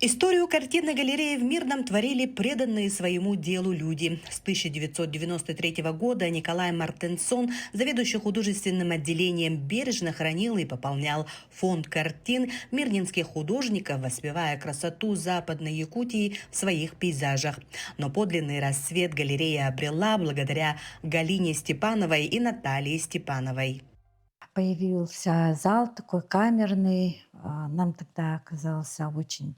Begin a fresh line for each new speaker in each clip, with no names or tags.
Историю картинной галереи в Мирном творили преданные своему делу люди. С 1993 года Николай Мартенсон, заведующий художественным отделением, бережно хранил и пополнял фонд картин мирнинских художников, воспевая красоту Западной Якутии в своих пейзажах. Но подлинный расцвет галерея обрела благодаря Галине Степановой и Наталье Степановой.
Появился зал такой камерный. Нам тогда казался очень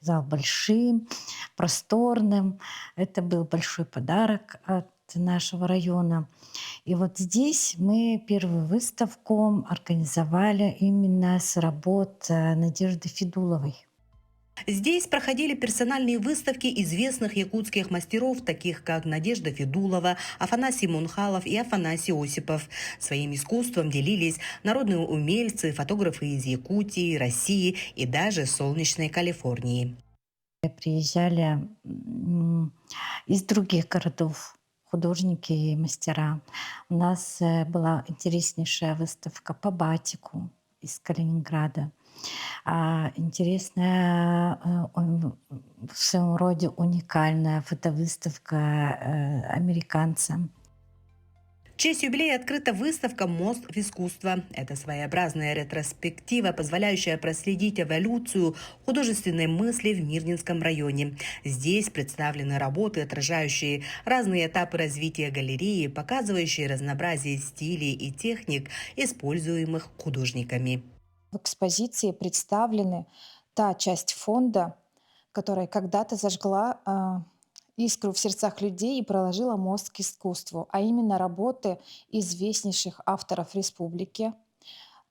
зал большим, просторным. Это был большой подарок от нашего района. И вот здесь мы первую выставку организовали именно с работ Надежды Федуловой.
Здесь проходили персональные выставки известных якутских мастеров, таких как Надежда Федулова, Афанасий Мунхалов и Афанасий Осипов. Своим искусством делились народные умельцы, фотографы из Якутии, России и даже солнечной Калифорнии.
Приезжали из других городов художники и мастера. У нас была интереснейшая выставка по батику из Калининграда. Интересная, в своем роде уникальная фотовыставка американца.
В честь юбилея открыта выставка «Мост в искусство». Это своеобразная ретроспектива, позволяющая проследить эволюцию художественной мысли в Мирнинском районе. Здесь представлены работы, отражающие разные этапы развития галереи, показывающие разнообразие стилей и техник, используемых художниками.
В экспозиции представлены та часть фонда, которая когда-то зажгла искру в сердцах людей и проложила мост к искусству, а именно работы известнейших авторов республики,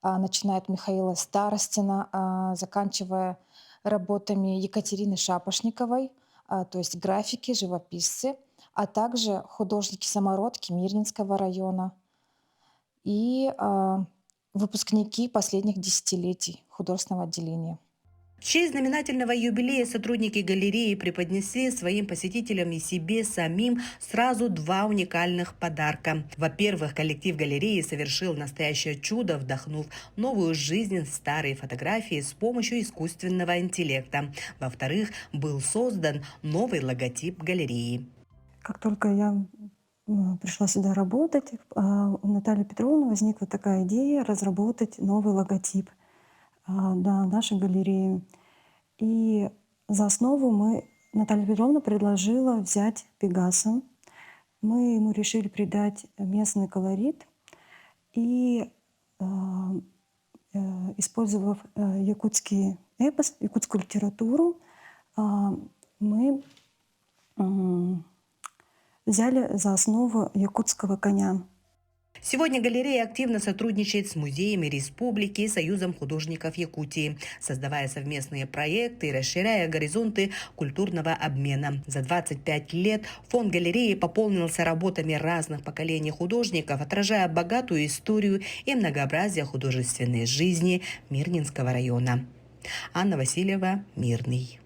начиная от Михаила Старостина, заканчивая работами Екатерины Шапошниковой, то есть графики, живописцы, а также художники-самородки Мирнинского района и выпускники последних десятилетий художественного отделения.
В честь знаменательного юбилея сотрудники галереи преподнесли своим посетителям и себе самим сразу два уникальных подарка. Во-первых, коллектив галереи совершил настоящее чудо, вдохнув новую жизнь в старые фотографии с помощью искусственного интеллекта. Во-вторых, был создан новый логотип галереи.
Как только я пришла сюда работать, у Натальи Петровны возникла такая идея разработать новый логотип для нашей галереи. И за основу Наталья Петровна предложила взять Пегаса. Мы ему решили придать местный колорит и, использовав якутский эпос, якутскую литературу, мы взяли за основу якутского коня.
Сегодня галерея активно сотрудничает с музеями республики и Союзом художников Якутии, создавая совместные проекты и расширяя горизонты культурного обмена. За 25 лет фонд галереи пополнился работами разных поколений художников, отражая богатую историю и многообразие художественной жизни Мирнинского района. Анна Васильева, Мирный.